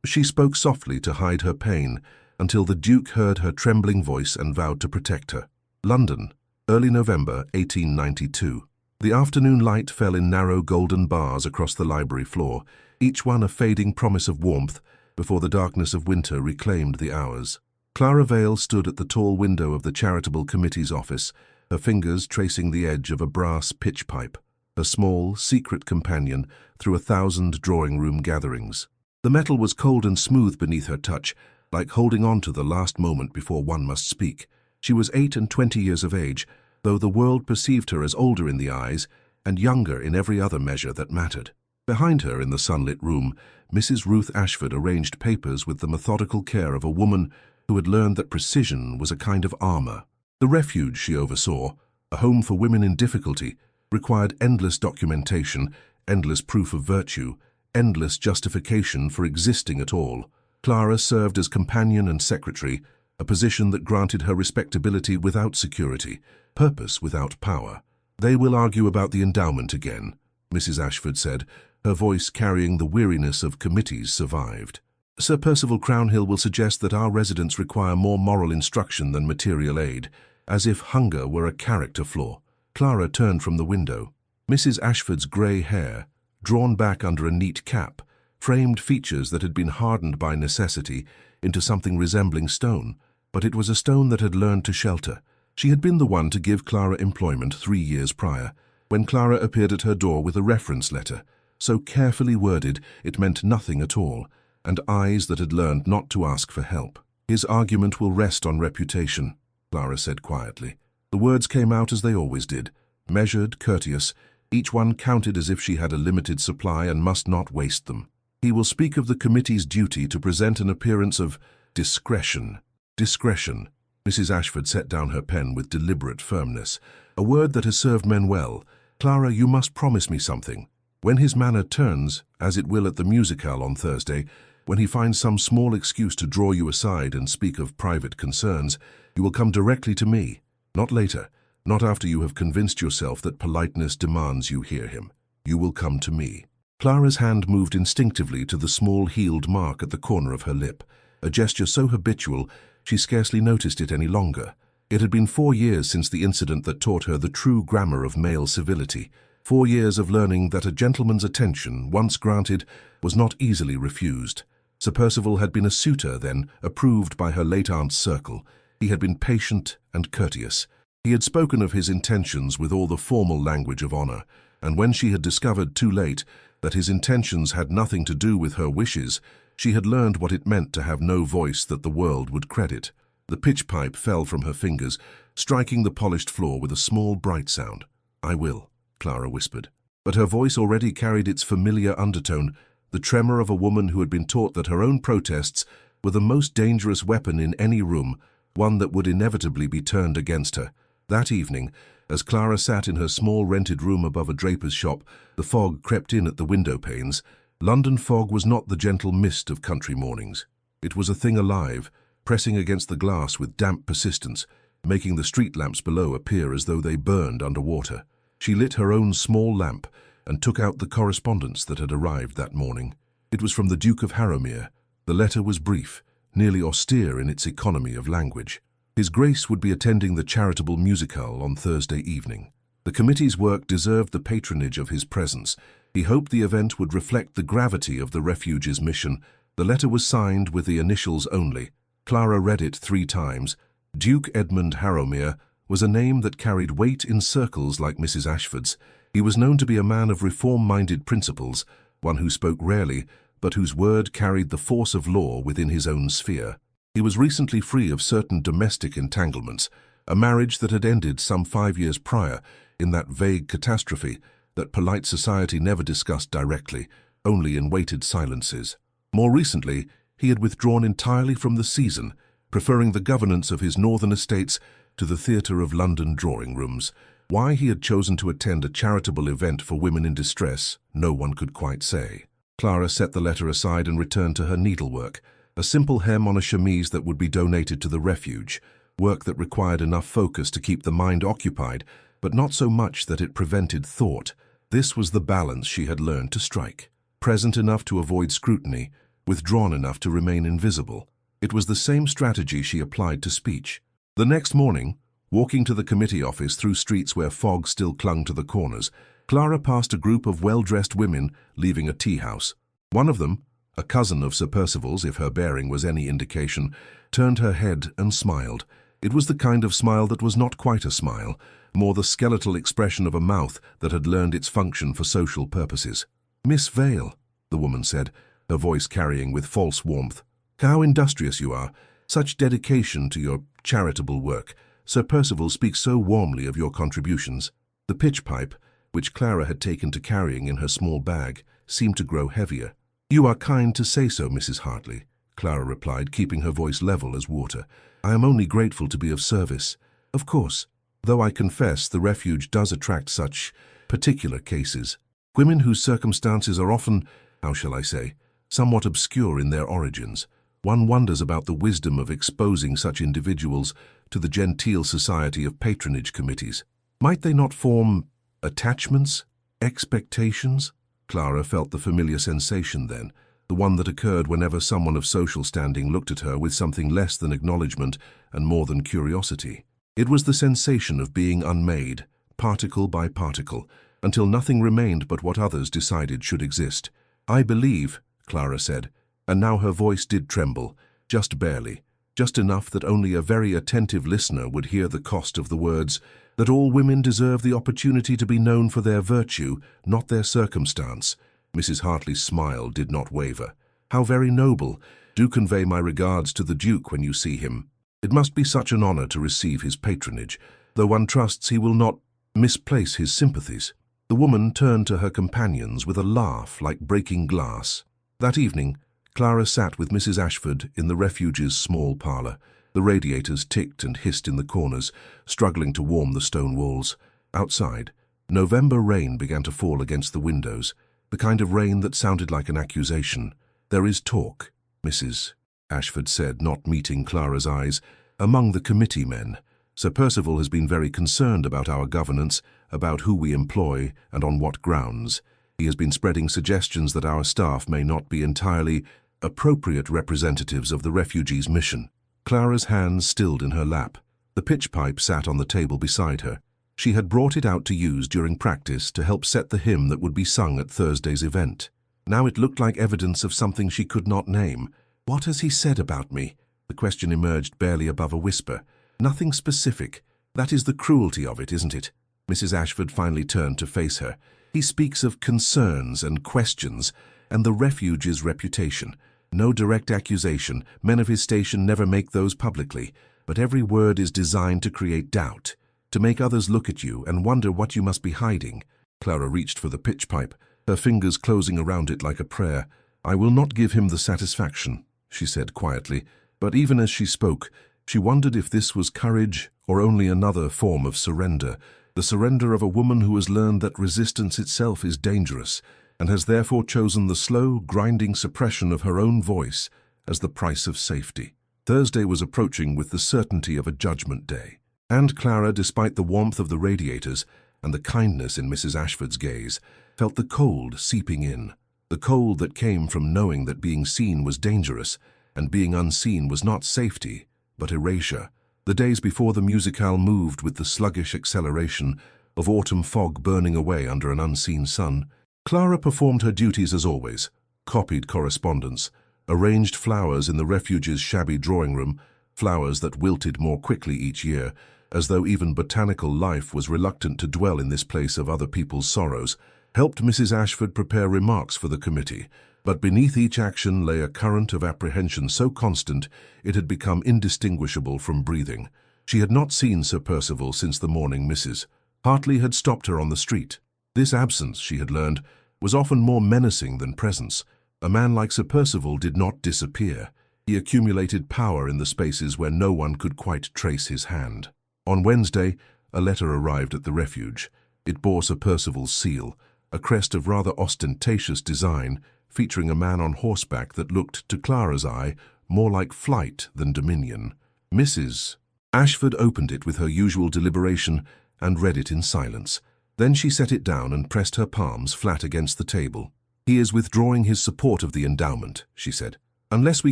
She spoke softly to hide her pain, until the Duke heard her trembling voice and vowed to protect her. London, early November 1892. The afternoon light fell in narrow golden bars across the library floor, each one a fading promise of warmth before the darkness of winter reclaimed the hours. Clara Vale stood at the tall window of the Charitable Committee's office, her fingers tracing the edge of a brass pitch pipe, her small, secret companion through 1,000 drawing-room gatherings. The metal was cold and smooth beneath her touch, like holding on to the last moment before one must speak. She was 28 years of age, though the world perceived her as older in the eyes and younger in every other measure that mattered. Behind her in the sunlit room, Mrs. Ruth Ashford arranged papers with the methodical care of a woman who had learned that precision was a kind of armor. The refuge she oversaw, a home for women in difficulty, required endless documentation, endless proof of virtue, endless justification for existing at all. Clara served as companion and secretary, a position that granted her respectability without security, purpose without power. "They will argue about the endowment again," Mrs. Ashford said, her voice carrying the weariness of committees survived. "Sir Percival Crownhill will suggest that our residents require more moral instruction than material aid, as if hunger were a character flaw." Clara turned from the window. Mrs. Ashford's grey hair, drawn back under a neat cap, framed features that had been hardened by necessity into something resembling stone, but it was a stone that had learned to shelter. She had been the one to give Clara employment 3 years prior, when Clara appeared at her door with a reference letter, so carefully worded it meant nothing at all, and eyes that had learned not to ask for help. "His argument will rest on reputation," Clara said quietly. The words came out as they always did, measured, courteous, each one counted as if she had a limited supply and must not waste them. "He will speak of the committee's duty to present an appearance of discretion." Discretion. Mrs. Ashford set down her pen with deliberate firmness. "A word that has served men well. Clara, you must promise me something. When his manner turns, as it will at the musicale on Thursday, when he finds some small excuse to draw you aside and speak of private concerns, you will come directly to me, not later, not after you have convinced yourself that politeness demands you hear him. You will come to me." Clara's hand moved instinctively to the small healed mark at the corner of her lip, a gesture so habitual she scarcely noticed it any longer. It had been 4 years since the incident that taught her the true grammar of male civility, 4 years of learning that a gentleman's attention, once granted, was not easily refused. Sir Percival had been a suitor, then, approved by her late aunt's circle. He had been patient and courteous. He had spoken of his intentions with all the formal language of honor, and when she had discovered too late that his intentions had nothing to do with her wishes, she had learned what it meant to have no voice that the world would credit. The pitch pipe fell from her fingers, striking the polished floor with a small, bright sound. "I will," Clara whispered. But her voice already carried its familiar undertone, the tremor of a woman who had been taught that her own protests were the most dangerous weapon in any room, one that would inevitably be turned against her. That evening, as Clara sat in her small rented room above a draper's shop, the fog crept in at the window panes. London fog was not the gentle mist of country mornings. It was a thing alive, pressing against the glass with damp persistence, making the street lamps below appear as though they burned underwater. She lit her own small lamp and took out the correspondence that had arrived that morning. It was from the Duke of Harrowmere. The letter was brief, nearly austere in its economy of language. His Grace would be attending the charitable musicale on Thursday evening. The committee's work deserved the patronage of his presence. He hoped the event would reflect the gravity of the refuge's mission. The letter was signed with the initials only. Clara read it 3 times. Duke Edmund Harrowmere was a name that carried weight in circles like Mrs. Ashford's. He was known to be a man of reform-minded principles, one who spoke rarely, but whose word carried the force of law within his own sphere. He was recently free of certain domestic entanglements, a marriage that had ended some 5 years prior in that vague catastrophe that polite society never discussed directly, only in weighted silences. More recently, he had withdrawn entirely from the season, preferring the governance of his northern estates to the theatre of London drawing rooms. Why he had chosen to attend a charitable event for women in distress, no one could quite say. Clara set the letter aside and returned to her needlework, a simple hem on a chemise that would be donated to the refuge, work that required enough focus to keep the mind occupied, but not so much that it prevented thought. This was the balance she had learned to strike. Present enough to avoid scrutiny, withdrawn enough to remain invisible. It was the same strategy she applied to speech. The next morning, walking to the committee office through streets where fog still clung to the corners, Clara passed a group of well-dressed women leaving a tea house. One of them, a cousin of Sir Percival's if her bearing was any indication, turned her head and smiled. It was the kind of smile that was not quite a smile, more the skeletal expression of a mouth that had learned its function for social purposes. "Miss Vale," the woman said, her voice carrying with false warmth. "How industrious you are. Such dedication to your charitable work. Sir Percival speaks so warmly of your contributions." The pitch pipe, which Clara had taken to carrying in her small bag, seemed to grow heavier. "You are kind to say so, Mrs. Hartley," Clara replied, keeping her voice level as water. "I am only grateful to be of service. Of course, though I confess the refuge does attract such particular cases. Women whose circumstances are often, how shall I say, somewhat obscure in their origins. One wonders about the wisdom of exposing such individuals to the genteel society of patronage committees. Might they not form attachments, expectations?" Clara felt the familiar sensation then, the one that occurred whenever someone of social standing looked at her with something less than acknowledgement and more than curiosity. It was the sensation of being unmade, particle by particle, until nothing remained but what others decided should exist. "I believe," Clara said, and now her voice did tremble, just barely, just enough that only a very attentive listener would hear the cost of the words, "that all women deserve the opportunity to be known for their virtue, not their circumstance." Mrs. Hartley's smile did not waver. "How very noble. Do convey my regards to the Duke when you see him. It must be such an honor to receive his patronage, though one trusts he will not misplace his sympathies." The woman turned to her companions with a laugh like breaking glass. That evening, Clara sat with Mrs. Ashford in the refuge's small parlour. The radiators ticked and hissed in the corners, struggling to warm the stone walls. Outside, November rain began to fall against the windows, the kind of rain that sounded like an accusation. "There is talk," Mrs. Ashford said, not meeting Clara's eyes, "among the committee men. Sir Percival has been very concerned about our governance, about who we employ and on what grounds. He has been spreading suggestions that our staff may not be entirely appropriate representatives of the refugees' mission." Clara's hands stilled in her lap. The pitch pipe sat on the table beside her. She had brought it out to use during practice to help set the hymn that would be sung at Thursday's event. Now it looked like evidence of something she could not name. "What has he said about me?" The question emerged barely above a whisper. "Nothing specific. That is the cruelty of it, isn't it?" Mrs. Ashford finally turned to face her. "He speaks of concerns and questions, and the refuge's reputation. No direct accusation. Men of his station never make those publicly, but every word is designed to create doubt, to make others look at you and wonder what you must be hiding." Clara reached for the pitch pipe, her fingers closing around it like a prayer. "I will not give him the satisfaction," she said quietly, but even as she spoke, she wondered if this was courage or only another form of surrender, the surrender of a woman who has learned that resistance itself is dangerous, and has therefore chosen the slow, grinding suppression of her own voice as the price of safety. Thursday was approaching with the certainty of a judgment day, and Clara, despite the warmth of the radiators and the kindness in Mrs. Ashford's gaze, felt the cold seeping in, the cold that came from knowing that being seen was dangerous, and being unseen was not safety, but erasure. The days before the musicale moved with the sluggish acceleration of autumn fog burning away under an unseen sun. Clara performed her duties as always, copied correspondence, arranged flowers in the refuge's shabby drawing room, flowers that wilted more quickly each year, as though even botanical life was reluctant to dwell in this place of other people's sorrows, helped Mrs. Ashford prepare remarks for the committee, but beneath each action lay a current of apprehension so constant it had become indistinguishable from breathing. She had not seen Sir Percival since the morning Mrs. Hartley had stopped her on the street. This absence, she had learned, was often more menacing than presence. A man like Sir Percival did not disappear. He accumulated power in the spaces where no one could quite trace his hand. On Wednesday, a letter arrived at the refuge. It bore Sir Percival's seal, a crest of rather ostentatious design, featuring a man on horseback that looked, to Clara's eye, more like flight than dominion. Mrs. Ashford opened it with her usual deliberation and read it in silence. Then she set it down and pressed her palms flat against the table. "He is withdrawing his support of the endowment," she said, "unless we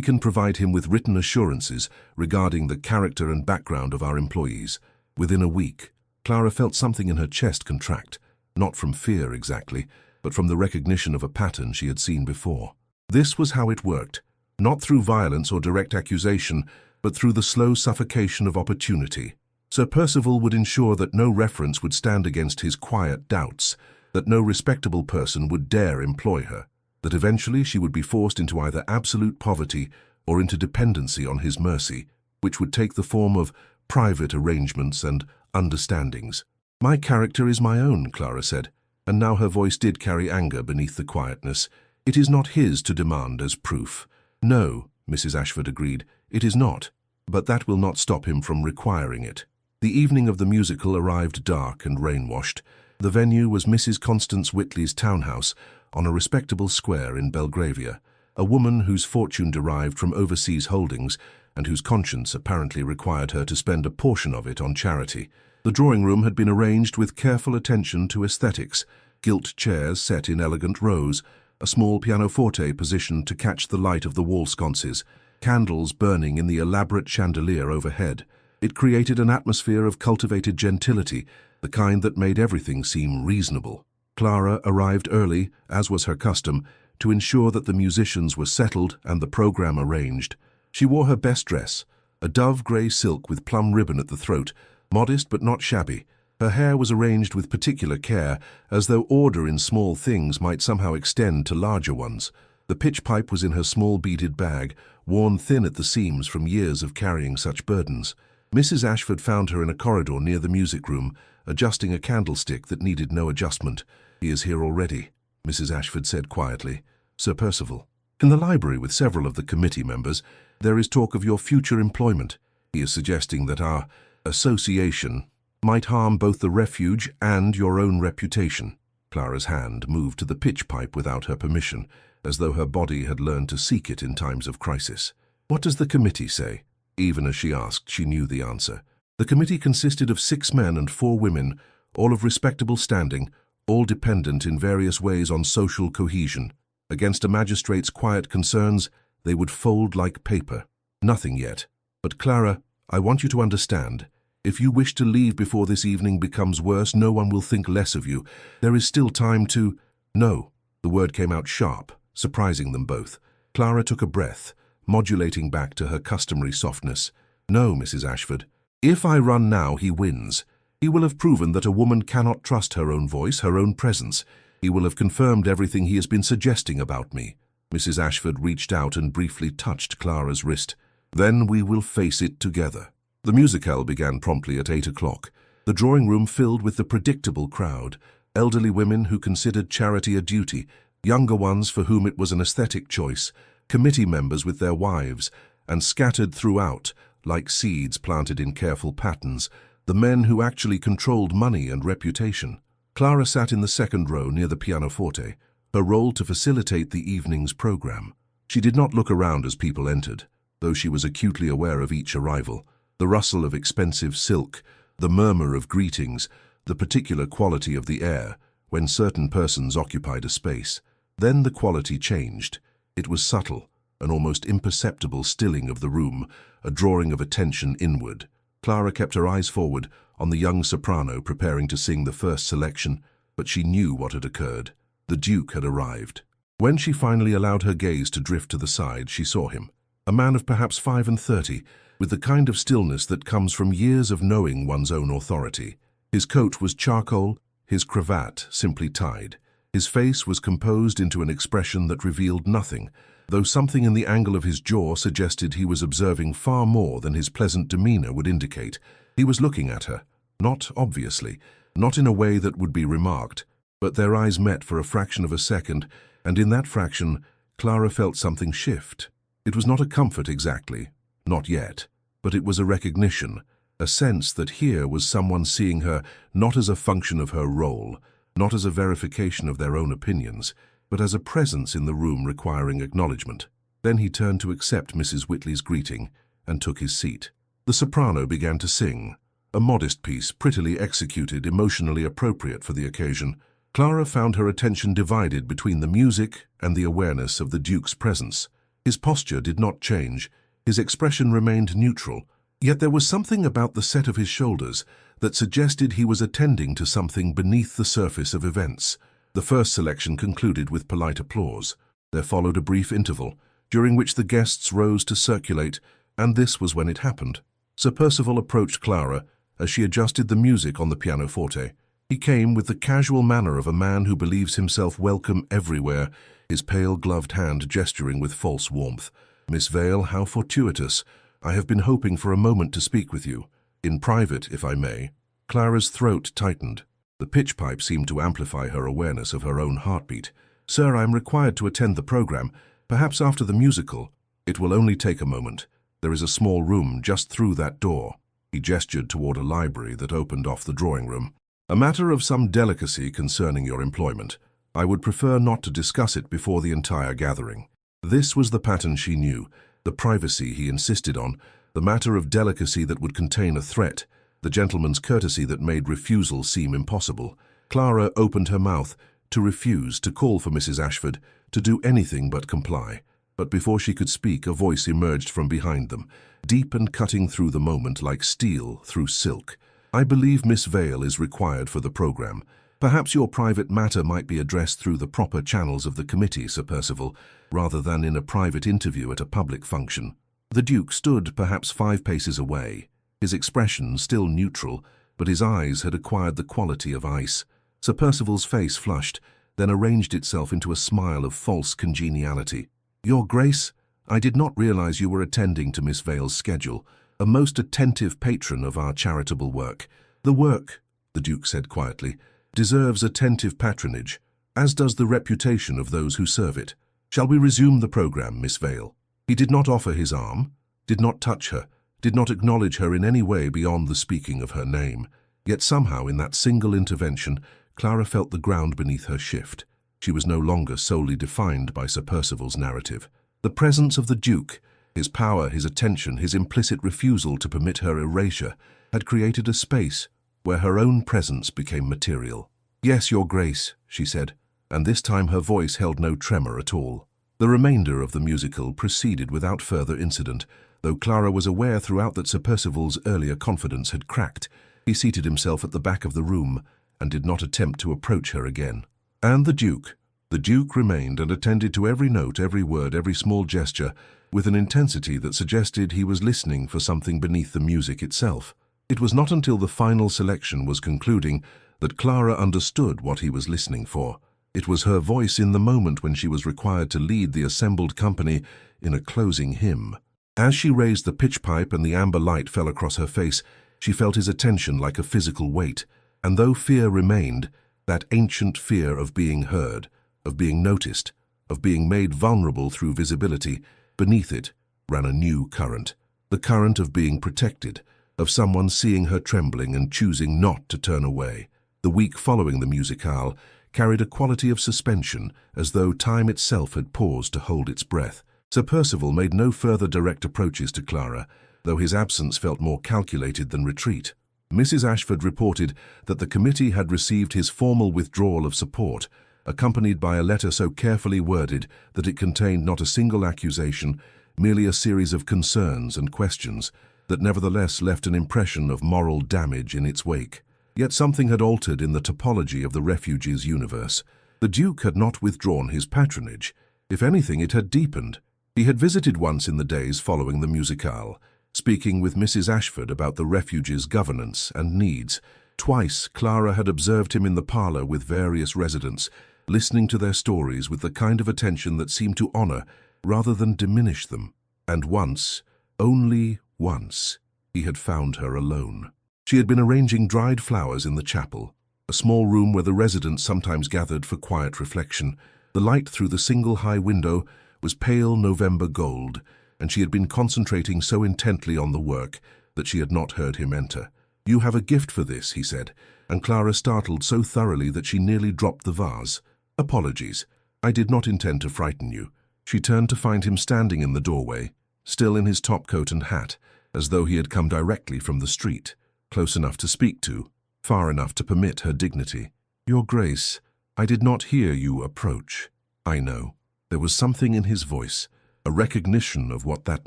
can provide him with written assurances regarding the character and background of our employees. Within a week." Clara felt something in her chest contract, not from fear exactly, but from the recognition of a pattern she had seen before. This was how it worked, not through violence or direct accusation, but through the slow suffocation of opportunity. Sir Percival would ensure that no reference would stand against his quiet doubts, that no respectable person would dare employ her, that eventually she would be forced into either absolute poverty or into dependency on his mercy, which would take the form of private arrangements and understandings. "My character is my own," Clara said, and now her voice did carry anger beneath the quietness. "It is not his to demand as proof." "No," Mrs. Ashford agreed, "it is not, but that will not stop him from requiring it." The evening of the musical arrived dark and rain-washed. The venue was Mrs. Constance Whitley's townhouse on a respectable square in Belgravia, a woman whose fortune derived from overseas holdings and whose conscience apparently required her to spend a portion of it on charity. The drawing room had been arranged with careful attention to aesthetics, gilt chairs set in elegant rows, a small pianoforte positioned to catch the light of the wall sconces, candles burning in the elaborate chandelier overhead. It created an atmosphere of cultivated gentility, the kind that made everything seem reasonable. Clara arrived early, as was her custom, to ensure that the musicians were settled and the program arranged. She wore her best dress, a dove-grey silk with plum ribbon at the throat, modest but not shabby. Her hair was arranged with particular care, as though order in small things might somehow extend to larger ones. The pitch pipe was in her small beaded bag, worn thin at the seams from years of carrying such burdens. Mrs. Ashford found her in a corridor near the music room, adjusting a candlestick that needed no adjustment. "He is here already," Mrs. Ashford said quietly. "Sir Percival." "In the library with several of the committee members, there is talk of your future employment. He is suggesting that our association might harm both the refuge and your own reputation." Clara's hand moved to the pitch pipe without her permission, as though her body had learned to seek it in times of crisis. "What does the committee say?" Even as she asked, she knew the answer. The committee consisted of 6 men and 4 women, all of respectable standing, all dependent in various ways on social cohesion. Against a magistrate's quiet concerns, they would fold like paper. "Nothing yet. But Clara, I want you to understand. If you wish to leave before this evening becomes worse, no one will think less of you. There is still time to—" "No." The word came out sharp, surprising them both. Clara took a breath, modulating back to her customary softness. "No, Mrs. Ashford. If I run now, he wins. He will have proven that a woman cannot trust her own voice, her own presence. He will have confirmed everything he has been suggesting about me." Mrs. Ashford reached out and briefly touched Clara's wrist. "Then we will face it together." The musicale began promptly at 8 o'clock. The drawing room filled with the predictable crowd, elderly women who considered charity a duty, younger ones for whom it was an aesthetic choice, committee members with their wives, and scattered throughout, like seeds planted in careful patterns, the men who actually controlled money and reputation. Clara sat in the second row near the pianoforte, her role to facilitate the evening's program. She did not look around as people entered, though she was acutely aware of each arrival. The rustle of expensive silk, the murmur of greetings, the particular quality of the air when certain persons occupied a space. Then the quality changed. It was subtle, an almost imperceptible stilling of the room, a drawing of attention inward. Clara kept her eyes forward on the young soprano preparing to sing the first selection, but she knew what had occurred. The Duke had arrived. When she finally allowed her gaze to drift to the side, she saw him, a man of perhaps 35, with the kind of stillness that comes from years of knowing one's own authority. His coat was charcoal, his cravat simply tied. His face was composed into an expression that revealed nothing, though something in the angle of his jaw suggested he was observing far more than his pleasant demeanor would indicate. He was looking at her, not obviously, not in a way that would be remarked, but their eyes met for a fraction of a second, and in that fraction, Clara felt something shift. It was not a comfort exactly, not yet, but it was a recognition, a sense that here was someone seeing her not as a function of her role, not as a verification of their own opinions, but as a presence in the room requiring acknowledgement. Then he turned to accept Mrs. Whitley's greeting and took his seat. The soprano began to sing, a modest piece, prettily executed, emotionally appropriate for the occasion. Clara found her attention divided between the music and the awareness of the Duke's presence. His posture did not change, his expression remained neutral, yet there was something about the set of his shoulders that suggested he was attending to something beneath the surface of events. The first selection concluded with polite applause. There followed a brief interval, during which the guests rose to circulate, and this was when it happened. Sir Percival approached Clara as she adjusted the music on the pianoforte. He came with the casual manner of a man who believes himself welcome everywhere, his pale gloved hand gesturing with false warmth. "Miss Vale, how fortuitous. I have been hoping for a moment to speak with you. In private, if I may." Clara's throat tightened. The pitch pipe seemed to amplify her awareness of her own heartbeat. "Sir, I am required to attend the program, perhaps after the musical. It will only take a moment. There is a small room just through that door." He gestured toward a library that opened off the drawing room. "A matter of some delicacy concerning your employment. I would prefer not to discuss it before the entire gathering." This was the pattern she knew, the privacy he insisted on, the matter of delicacy that would contain a threat, the gentleman's courtesy that made refusal seem impossible. Clara opened her mouth to refuse, to call for Mrs. Ashford, to do anything but comply. But before she could speak, a voice emerged from behind them, deep and cutting through the moment like steel through silk. "I believe Miss Vale is required for the program. Perhaps your private matter might be addressed through the proper channels of the committee, Sir Percival, rather than in a private interview at a public function." The Duke stood perhaps 5 paces away, his expression still neutral, but his eyes had acquired the quality of ice. Sir Percival's face flushed, then arranged itself into a smile of false congeniality. "Your Grace, I did not realize you were attending to Miss Vale's schedule, a most attentive patron of our charitable work. The work," the Duke said quietly, "deserves attentive patronage, as does the reputation of those who serve it. Shall we resume the program, Miss Vale?" He did not offer his arm, did not touch her, did not acknowledge her in any way beyond the speaking of her name. Yet somehow in that single intervention, Clara felt the ground beneath her shift. She was no longer solely defined by Sir Percival's narrative. The presence of the Duke, his power, his attention, his implicit refusal to permit her erasure, had created a space where her own presence became material. "Yes, Your Grace," she said, and this time her voice held no tremor at all. The remainder of the musical proceeded without further incident, though Clara was aware throughout that Sir Percival's earlier confidence had cracked. He seated himself at the back of the room and did not attempt to approach her again. And the Duke remained and attended to every note, every word, every small gesture, with an intensity that suggested he was listening for something beneath the music itself. It was not until the final selection was concluding that Clara understood what he was listening for. It was her voice in the moment when she was required to lead the assembled company in a closing hymn. As she raised the pitch pipe and the amber light fell across her face, she felt his attention like a physical weight, and though fear remained, that ancient fear of being heard, of being noticed, of being made vulnerable through visibility, beneath it ran a new current, the current of being protected, of someone seeing her trembling and choosing not to turn away. The week following the musicale carried a quality of suspension, as though time itself had paused to hold its breath. Sir Percival made no further direct approaches to Clara, though his absence felt more calculated than retreat. Mrs. Ashford reported that the committee had received his formal withdrawal of support, accompanied by a letter so carefully worded that it contained not a single accusation, merely a series of concerns and questions that nevertheless left an impression of moral damage in its wake. Yet something had altered in the topology of the refugees' universe. The Duke had not withdrawn his patronage. If anything, it had deepened. He had visited once in the days following the musicale, speaking with Mrs. Ashford about the refugees' governance and needs. Twice, Clara had observed him in the parlour with various residents, listening to their stories with the kind of attention that seemed to honour rather than diminish them. And once, only once, he had found her alone. She had been arranging dried flowers in the chapel, a small room where the residents sometimes gathered for quiet reflection. The light through the single high window was pale November gold, and she had been concentrating so intently on the work that she had not heard him enter. "You have a gift for this," he said, and Clara startled so thoroughly that she nearly dropped the vase. "Apologies. I did not intend to frighten you." She turned to find him standing in the doorway, still in his topcoat and hat, as though he had come directly from the street, close enough to speak to, far enough to permit her dignity. "Your Grace, "I did not hear you approach." "I know." There was something in his voice, a recognition of what that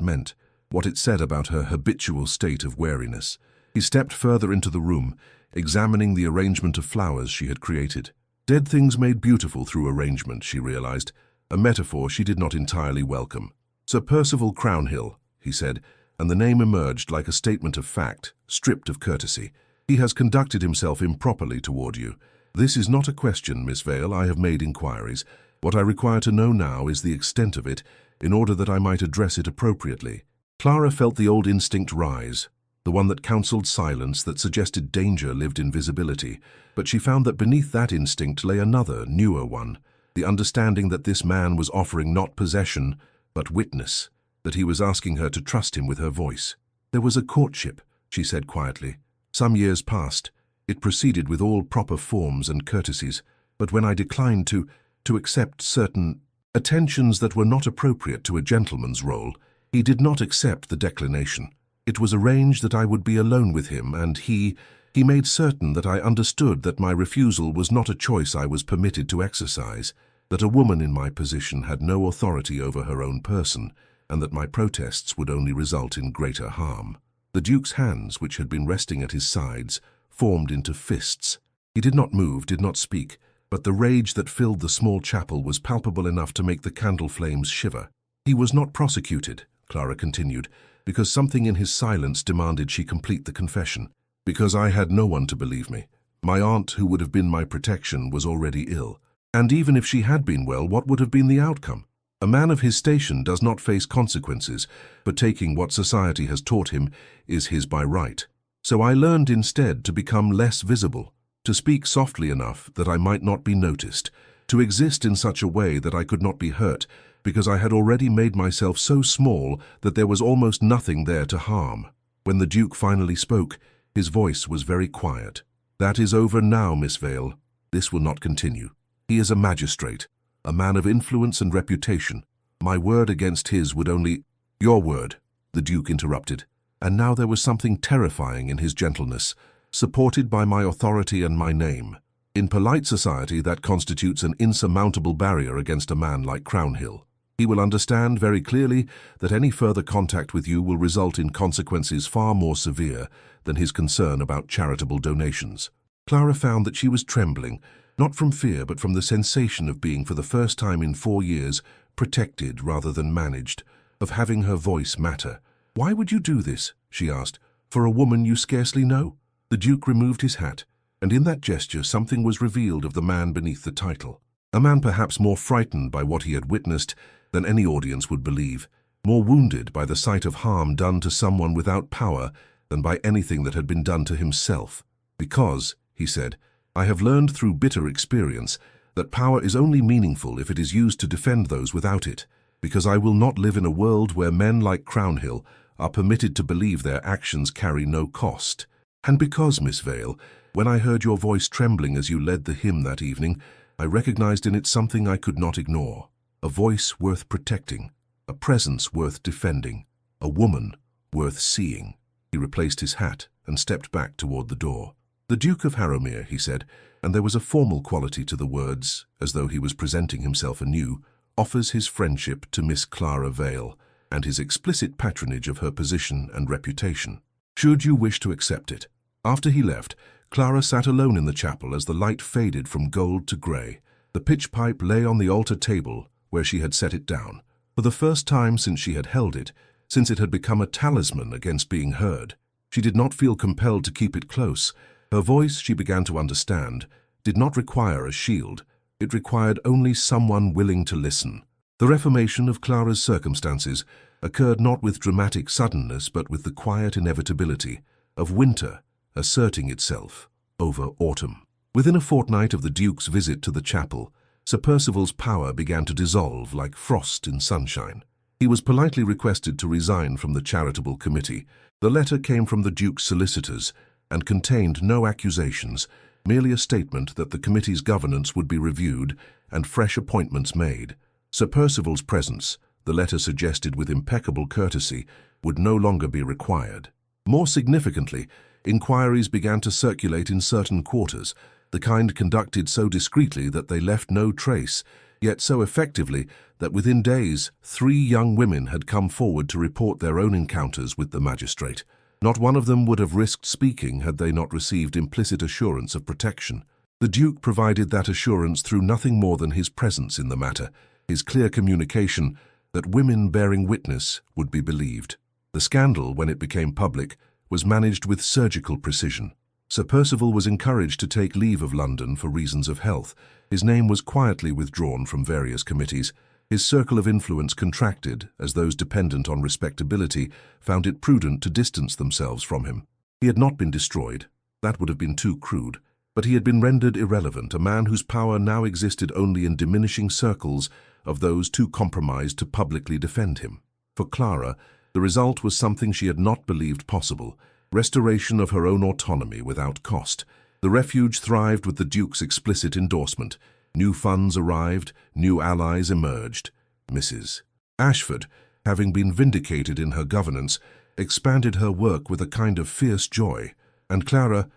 meant, what it said about her habitual state of wariness. He stepped further into the room, examining the arrangement of flowers she had created. Dead things made beautiful through arrangement, she realized, a metaphor she did not entirely welcome. "Sir Percival Crownhill," he said, and the name emerged like a statement of fact, stripped of courtesy. "He has conducted himself improperly toward you. This is not a question, Miss Vale. I have made inquiries. What I require to know now is the extent of it, in order that I might address it appropriately." Clara felt the old instinct rise, the one that counseled silence, that suggested danger lived in visibility. But she found that beneath that instinct lay another, newer one, the understanding that this man was offering not possession, but witness, that he was asking her to trust him with her voice. "There was a courtship," she said quietly. "Some years passed. It proceeded with all proper forms and courtesies, but when I declined to accept certain attentions that were not appropriate to a gentleman's role, he did not accept the declination. It was arranged that I would be alone with him, and he made certain that I understood that my refusal was not a choice I was permitted to exercise, that a woman in my position had no authority over her own person, and that my protests would only result in greater harm." The Duke's hands, which had been resting at his sides, formed into fists. He did not move, did not speak, but the rage that filled the small chapel was palpable enough to make the candle flames shiver. "He was not prosecuted," Clara continued, "because something in his silence demanded she complete the confession. Because I had no one to believe me. My aunt, who would have been my protection, was already ill. And even if she had been well, what would have been the outcome? A man of his station does not face consequences, but taking what society has taught him is his by right. So I learned instead to become less visible, to speak softly enough that I might not be noticed, to exist in such a way that I could not be hurt, because I had already made myself so small that there was almost nothing there to harm." When the Duke finally spoke, his voice was very quiet. "That is over now, Miss Vale. This will not continue. He is a magistrate, a man of influence and reputation. My word against his would only—" "Your word," the Duke interrupted. And now there was something terrifying in his gentleness, supported by my authority and my name. In polite society, that constitutes an insurmountable barrier against a man like Crownhill. He will understand very clearly that any further contact with you will result in consequences far more severe than his concern about charitable donations." Clara found that she was trembling, not from fear but from the sensation of being, for the first time in 4 years, protected rather than managed, of having her voice matter. "Why would you do this?" she asked. "For a woman you scarcely know?" The Duke removed his hat, and in that gesture something was revealed of the man beneath the title. A man perhaps more frightened by what he had witnessed than any audience would believe, more wounded by the sight of harm done to someone without power than by anything that had been done to himself. "Because," he said, "I have learned through bitter experience that power is only meaningful if it is used to defend those without it, because I will not live in a world where men like Crownhill are permitted to believe their actions carry no cost. And because, Miss Vale, when I heard your voice trembling as you led the hymn that evening, I recognized in it something I could not ignore. A voice worth protecting, a presence worth defending, a woman worth seeing." He replaced his hat and stepped back toward the door. "The Duke of Harrowmere," he said, and there was a formal quality to the words, as though he was presenting himself anew, "offers his friendship to Miss Clara Vale, and his explicit patronage of her position and reputation. Should you wish to accept it?" After he left, Clara sat alone in the chapel as the light faded from gold to grey. The pitch pipe lay on the altar table where she had set it down. For the first time since she had held it, since it had become a talisman against being heard, she did not feel compelled to keep it close. Her voice, she began to understand, did not require a shield. It required only someone willing to listen. The reformation of Clara's circumstances occurred not with dramatic suddenness, but with the quiet inevitability of winter asserting itself over autumn. Within a fortnight of the Duke's visit to the chapel, Sir Percival's power began to dissolve like frost in sunshine. He was politely requested to resign from the charitable committee. The letter came from the Duke's solicitors and contained no accusations, merely a statement that the committee's governance would be reviewed and fresh appointments made. Sir Percival's presence, the letter suggested with impeccable courtesy, would no longer be required. More significantly, inquiries began to circulate in certain quarters, the kind conducted so discreetly that they left no trace, yet so effectively that within days 3 young women had come forward to report their own encounters with the magistrate. Not one of them would have risked speaking had they not received implicit assurance of protection. The Duke provided that assurance through nothing more than his presence in the matter, his clear communication that women bearing witness would be believed. The scandal, when it became public, was managed with surgical precision. Sir Percival was encouraged to take leave of London for reasons of health. His name was quietly withdrawn from various committees. His circle of influence contracted as those dependent on respectability found it prudent to distance themselves from him. He had not been destroyed. That would have been too crude. But he had been rendered irrelevant, a man whose power now existed only in diminishing circles of those too compromised to publicly defend him. For Clara, the result was something she had not believed possible: restoration of her own autonomy without cost. The refuge thrived with the Duke's explicit endorsement. New funds arrived, new allies emerged. Mrs. Ashford, having been vindicated in her governance, expanded her work with a kind of fierce joy. And Clara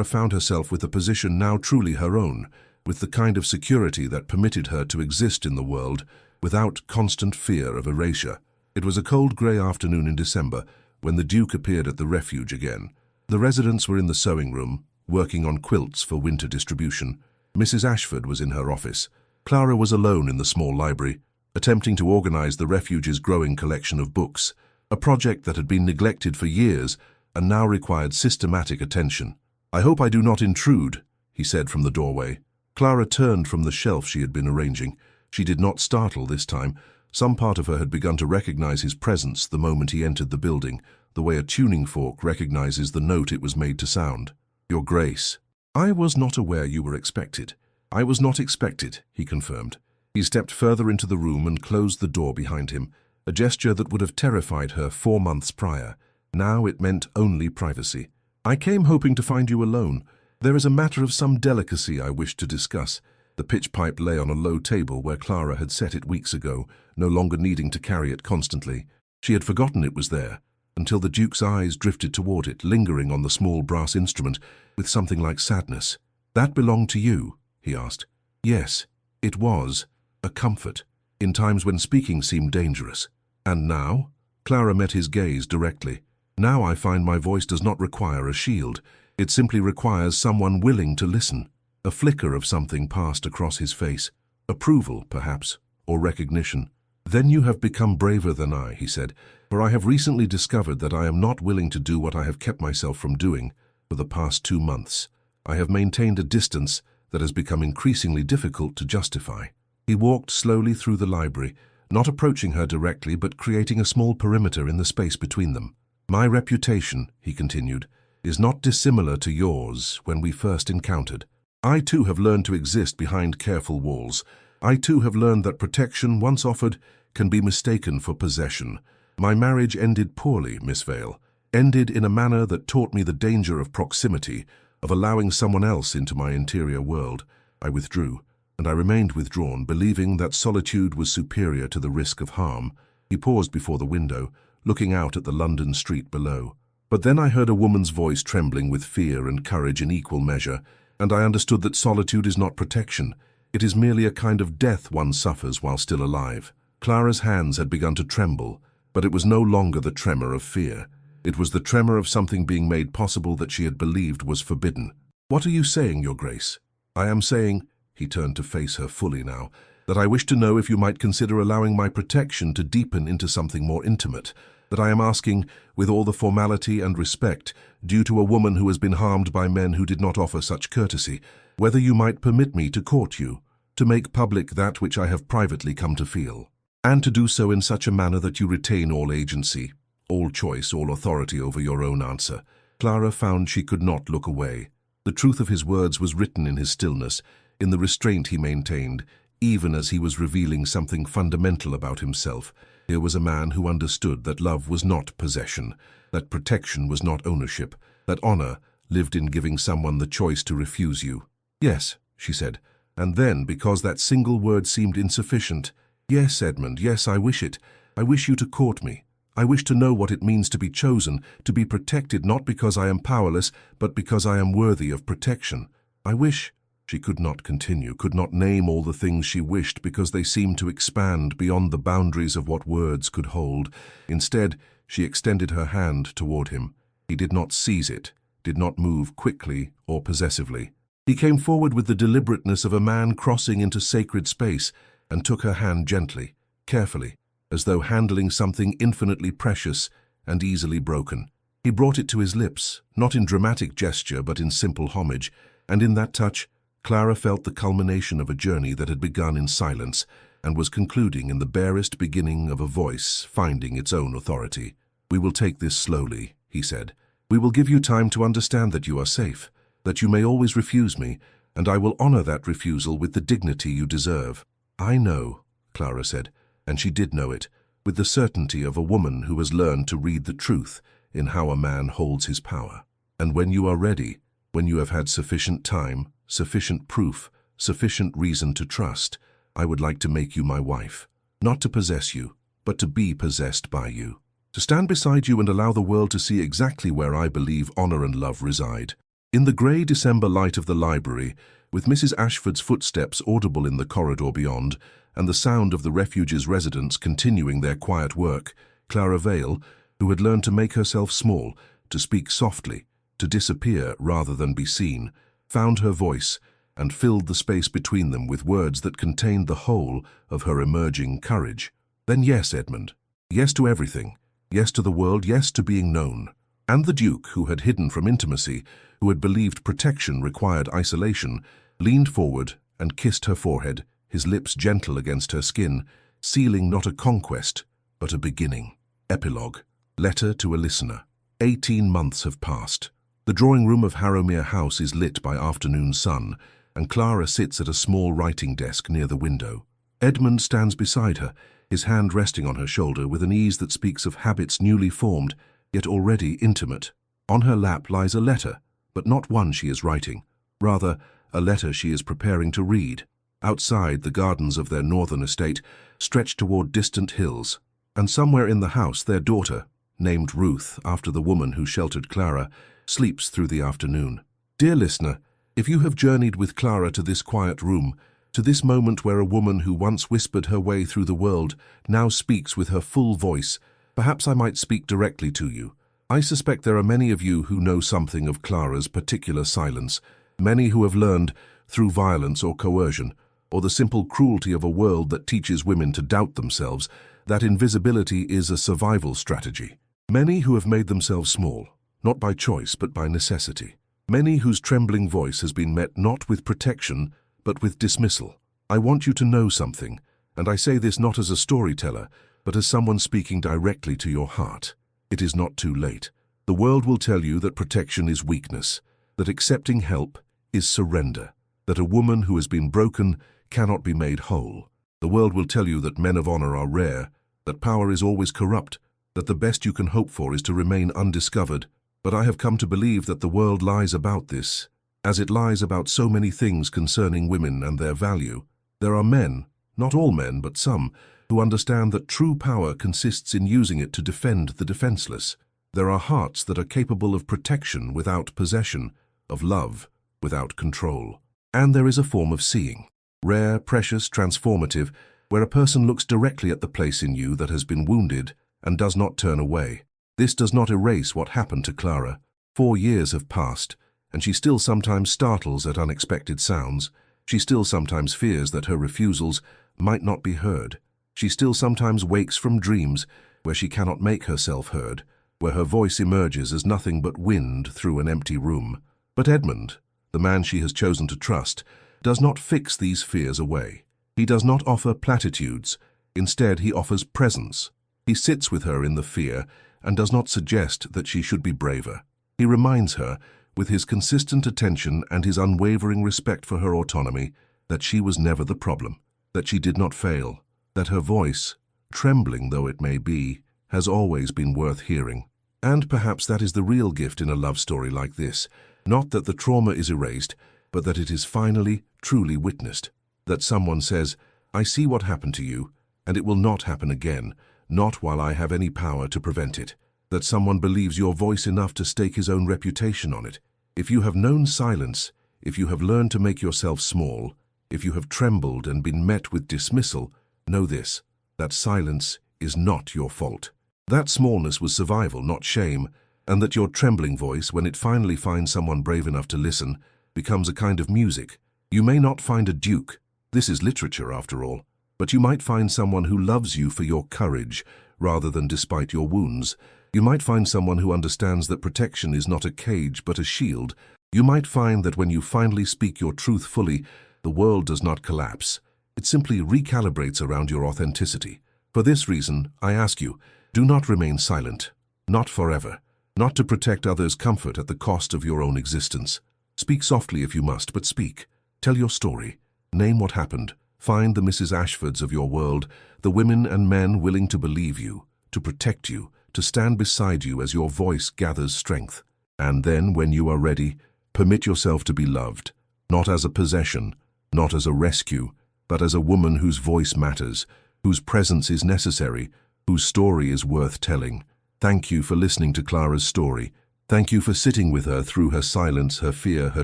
found herself with a position now truly her own, with the kind of security that permitted her to exist in the world without constant fear of erasure. It was a cold grey afternoon in December when the Duke appeared at the refuge again. The residents were in the sewing room, working on quilts for winter distribution. Mrs. Ashford was in her office. Clara was alone in the small library, attempting to organize the refuge's growing collection of books, a project that had been neglected for years and now required systematic attention. "I hope I do not intrude," he said from the doorway. Clara turned from the shelf she had been arranging. She did not startle this time. Some part of her had begun to recognize his presence the moment he entered the building, the way a tuning fork recognizes the note it was made to sound. "Your Grace." "I was not aware you were expected." "I was not expected," he confirmed. He stepped further into the room and closed the door behind him, a gesture that would have terrified her 4 months prior. Now it meant only privacy. "I came hoping to find you alone. There is a matter of some delicacy I wish to discuss." The pitch pipe lay on a low table where Clara had set it weeks ago, no longer needing to carry it constantly. She had forgotten it was there, until the Duke's eyes drifted toward it, lingering on the small brass instrument with something like sadness. "That belonged to you?" he asked. "Yes, it was. A comfort, in times when speaking seemed dangerous." "And now?" Clara met his gaze directly. "Now I find my voice does not require a shield. It simply requires someone willing to listen." A flicker of something passed across his face. Approval, perhaps, or recognition. "Then you have become braver than I," he said, "for I have recently discovered that I am not willing to do what I have kept myself from doing for the past 2 months. I have maintained a distance that has become increasingly difficult to justify." He walked slowly through the library, not approaching her directly but creating a small perimeter in the space between them. "My reputation," he continued, "is not dissimilar to yours when we first encountered. I too have learned to exist behind careful walls. I too have learned that protection, once offered, can be mistaken for possession. My marriage ended poorly, Miss Vale, ended in a manner that taught me the danger of proximity, of allowing someone else into my interior world. I withdrew, and I remained withdrawn, believing that solitude was superior to the risk of harm." He paused before the window, looking out at the London street below. "But then I heard a woman's voice trembling with fear and courage in equal measure, and I understood that solitude is not protection. It is merely a kind of death one suffers while still alive." Clara's hands had begun to tremble, but it was no longer the tremor of fear. It was the tremor of something being made possible that she had believed was forbidden. "What are you saying, Your Grace?" "I am saying," he turned to face her fully now, "that I wish to know if you might consider allowing my protection to deepen into something more intimate, that I am asking, with all the formality and respect due to a woman who has been harmed by men who did not offer such courtesy, whether you might permit me to court you, to make public that which I have privately come to feel, and to do so in such a manner that you retain all agency, all choice, all authority over your own answer." Clara found she could not look away. The truth of his words was written in his stillness, in the restraint he maintained, even as he was revealing something fundamental about himself. Here was a man who understood that love was not possession, that protection was not ownership, that honor lived in giving someone the choice to refuse you. "Yes," she said, and then, because that single word seemed insufficient, "Yes, Edmund, yes, I wish it. I wish you to court me. I wish to know what it means to be chosen, to be protected not because I am powerless, but because I am worthy of protection." I wish. She could not continue, could not name all the things she wished because they seemed to expand beyond the boundaries of what words could hold. Instead, she extended her hand toward him. He did not seize it, did not move quickly or possessively. He came forward with the deliberateness of a man crossing into sacred space and took her hand gently, carefully, as though handling something infinitely precious and easily broken. He brought it to his lips, not in dramatic gesture but in simple homage, and in that touch, Clara felt the culmination of a journey that had begun in silence and was concluding in the barest beginning of a voice finding its own authority. "We will take this slowly," he said. "We will give you time to understand that you are safe, that you may always refuse me, and I will honor that refusal with the dignity you deserve." "I know," Clara said, and she did know it, with the certainty of a woman who has learned to read the truth in how a man holds his power. "And when you are ready, when you have had sufficient time, sufficient proof, sufficient reason to trust, I would like to make you my wife, not to possess you, but to be possessed by you, to stand beside you and allow the world to see exactly where I believe honor and love reside." In the grey December light of the library, with Mrs. Ashford's footsteps audible in the corridor beyond, and the sound of the refuge's residents continuing their quiet work, Clara Vale, who had learned to make herself small, to speak softly, to disappear rather than be seen, found her voice and filled the space between them with words that contained the whole of her emerging courage. "Then yes, Edmund. Yes to everything. Yes to the world, yes to being known." And the Duke, who had hidden from intimacy, who had believed protection required isolation, leaned forward and kissed her forehead, his lips gentle against her skin, sealing not a conquest, but a beginning. Epilogue. Letter to a listener. 18 months have passed. The drawing-room of Harrowmere House is lit by afternoon sun, and Clara sits at a small writing desk near the window. Edmund stands beside her, his hand resting on her shoulder with an ease that speaks of habits newly formed, yet already intimate. On her lap lies a letter, but not one she is writing. Rather, a letter she is preparing to read. Outside, the gardens of their northern estate stretch toward distant hills, and somewhere in the house their daughter, named Ruth after the woman who sheltered Clara, sleeps through the afternoon. Dear listener, if you have journeyed with Clara to this quiet room, to this moment where a woman who once whispered her way through the world now speaks with her full voice, perhaps I might speak directly to you. I suspect there are many of you who know something of Clara's particular silence, many who have learned, through violence or coercion, or the simple cruelty of a world that teaches women to doubt themselves, that invisibility is a survival strategy. Many who have made themselves small, not by choice but by necessity. Many whose trembling voice has been met not with protection, but with dismissal. I want you to know something, and I say this not as a storyteller, but as someone speaking directly to your heart. It is not too late. The world will tell you that protection is weakness, that accepting help is surrender, that a woman who has been broken cannot be made whole. The world will tell you that men of honor are rare, that power is always corrupt, that the best you can hope for is to remain undiscovered. But I have come to believe that the world lies about this, as it lies about so many things concerning women and their value. There are men, not all men, but some, who understand that true power consists in using it to defend the defenseless. There are hearts that are capable of protection without possession, of love without control. And there is a form of seeing, rare, precious, transformative, where a person looks directly at the place in you that has been wounded and does not turn away. This does not erase what happened to Clara. 4 years have passed, and she still sometimes startles at unexpected sounds. She still sometimes fears that her refusals might not be heard. She still sometimes wakes from dreams where she cannot make herself heard, where her voice emerges as nothing but wind through an empty room. But Edmund, the man she has chosen to trust, does not fix these fears away. He does not offer platitudes. Instead, he offers presence. He sits with her in the fear and does not suggest that she should be braver. He reminds her, with his consistent attention and his unwavering respect for her autonomy, that she was never the problem, that she did not fail, that her voice, trembling though it may be, has always been worth hearing. And perhaps that is the real gift in a love story like this, not that the trauma is erased, but that it is finally, truly witnessed, that someone says, "I see what happened to you, and it will not happen again, not while I have any power to prevent it," that someone believes your voice enough to stake his own reputation on it. If you have known silence, if you have learned to make yourself small, if you have trembled and been met with dismissal, know this, that silence is not your fault. That smallness was survival, not shame, and that your trembling voice, when it finally finds someone brave enough to listen, becomes a kind of music. You may not find a duke, this is literature after all, but you might find someone who loves you for your courage, rather than despite your wounds. You might find someone who understands that protection is not a cage but a shield. You might find that when you finally speak your truth fully, the world does not collapse. It simply recalibrates around your authenticity. For this reason, I ask you, do not remain silent. Not forever. Not to protect others' comfort at the cost of your own existence. Speak softly if you must, but speak. Tell your story. Name what happened. Find the Mrs. Ashfords of your world, the women and men willing to believe you, to protect you, to stand beside you as your voice gathers strength. And then, when you are ready, permit yourself to be loved, not as a possession, not as a rescue, but as a woman whose voice matters, whose presence is necessary, whose story is worth telling. Thank you for listening to Clara's story. Thank you for sitting with her through her silence, her fear, her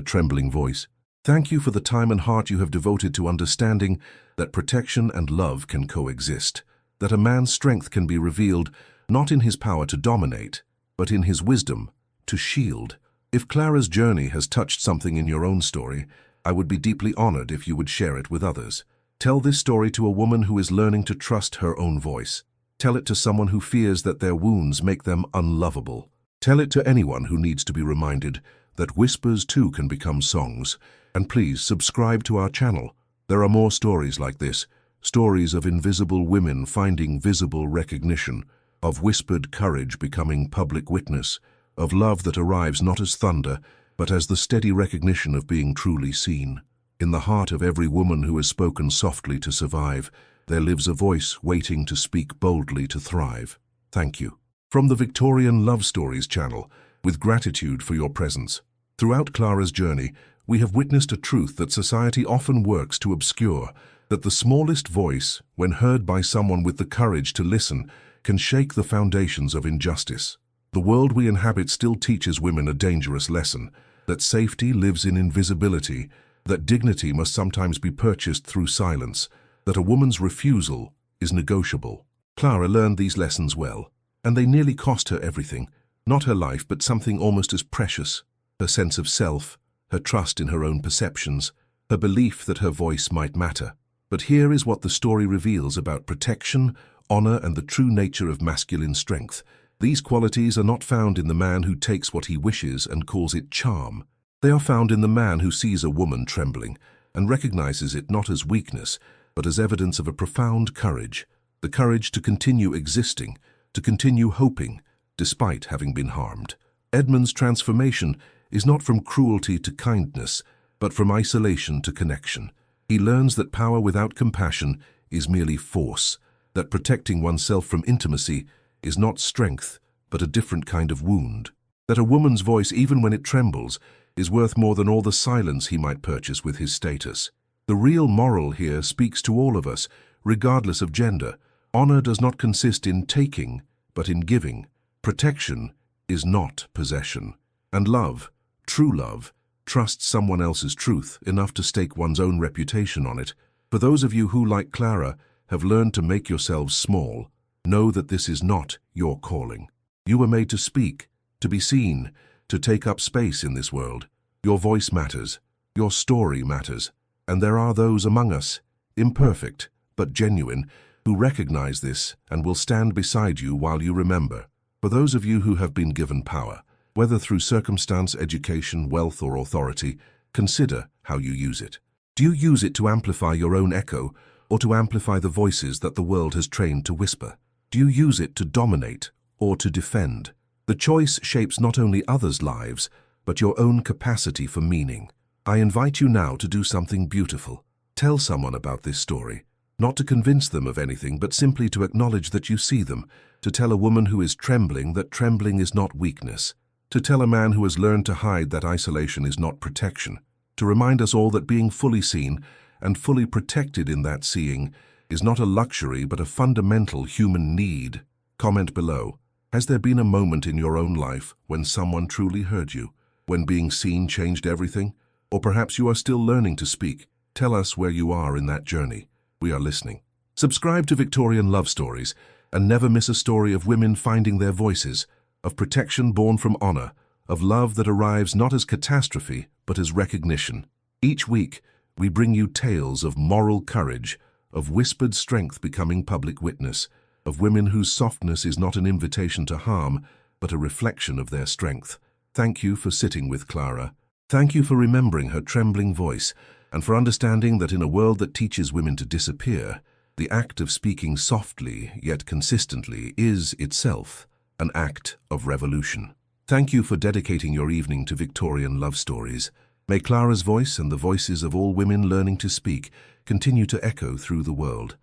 trembling voice. Thank you for the time and heart you have devoted to understanding that protection and love can coexist, that a man's strength can be revealed not in his power to dominate, but in his wisdom to shield. If Clara's journey has touched something in your own story, I would be deeply honored if you would share it with others. Tell this story to a woman who is learning to trust her own voice. Tell it to someone who fears that their wounds make them unlovable. Tell it to anyone who needs to be reminded that whispers too can become songs. And please subscribe to our channel. There are more stories like this, stories of invisible women finding visible recognition, of whispered courage becoming public witness, of love that arrives not as thunder, but as the steady recognition of being truly seen. In the heart of every woman who has spoken softly to survive, there lives a voice waiting to speak boldly to thrive. Thank you. From the Victorian Love Stories channel, with gratitude for your presence. Throughout Clara's journey, we have witnessed a truth that society often works to obscure, that the smallest voice, when heard by someone with the courage to listen, can shake the foundations of injustice. The world we inhabit still teaches women a dangerous lesson, that safety lives in invisibility, that dignity must sometimes be purchased through silence, that a woman's refusal is negotiable. Clara learned these lessons well, and they nearly cost her everything, not her life but something almost as precious, her sense of self, her trust in her own perceptions, her belief that her voice might matter. But here is what the story reveals about protection, honor, and the true nature of masculine strength. These qualities are not found in the man who takes what he wishes and calls it charm. They are found in the man who sees a woman trembling and recognizes it not as weakness, but as evidence of a profound courage, the courage to continue existing, to continue hoping, despite having been harmed. Edmund's transformation is not from cruelty to kindness, but from isolation to connection. He learns that power without compassion is merely force, that protecting oneself from intimacy is not strength, but a different kind of wound, that a woman's voice, even when it trembles, is worth more than all the silence he might purchase with his status. The real moral here speaks to all of us, regardless of gender. Honor does not consist in taking, but in giving. Protection is not possession. And love, true love, trusts someone else's truth enough to stake one's own reputation on it. For those of you who, like Clara, have learned to make yourselves small, know that this is not your calling. You were made to speak, to be seen, to take up space in this world. Your voice matters, your story matters, and there are those among us, imperfect but genuine, who recognize this and will stand beside you while you remember. For those of you who have been given power, whether through circumstance, education, wealth, or authority, consider how you use it. Do you use it to amplify your own echo, or to amplify the voices that the world has trained to whisper? Do you use it to dominate or to defend? The choice shapes not only others' lives, but your own capacity for meaning. I invite you now to do something beautiful. Tell someone about this story, not to convince them of anything, but simply to acknowledge that you see them, to tell a woman who is trembling that trembling is not weakness, to tell a man who has learned to hide that isolation is not protection, to remind us all that being fully seen and fully protected in that seeing is not a luxury but a fundamental human need. Comment below. Has there been a moment in your own life when someone truly heard you, when being seen changed everything? Or perhaps you are still learning to speak. Tell us where you are in that journey. We are listening. Subscribe to Victorian Love Stories and never miss a story of women finding their voices, of protection born from honor, of love that arrives not as catastrophe but as recognition. Each week, we bring you tales of moral courage, of whispered strength becoming public witness, of women whose softness is not an invitation to harm, but a reflection of their strength. Thank you for sitting with Clara. Thank you for remembering her trembling voice, and for understanding that in a world that teaches women to disappear, the act of speaking softly yet consistently is itself an act of revolution. Thank you for dedicating your evening to Victorian love stories. May Clara's voice and the voices of all women learning to speak continue to echo through the world.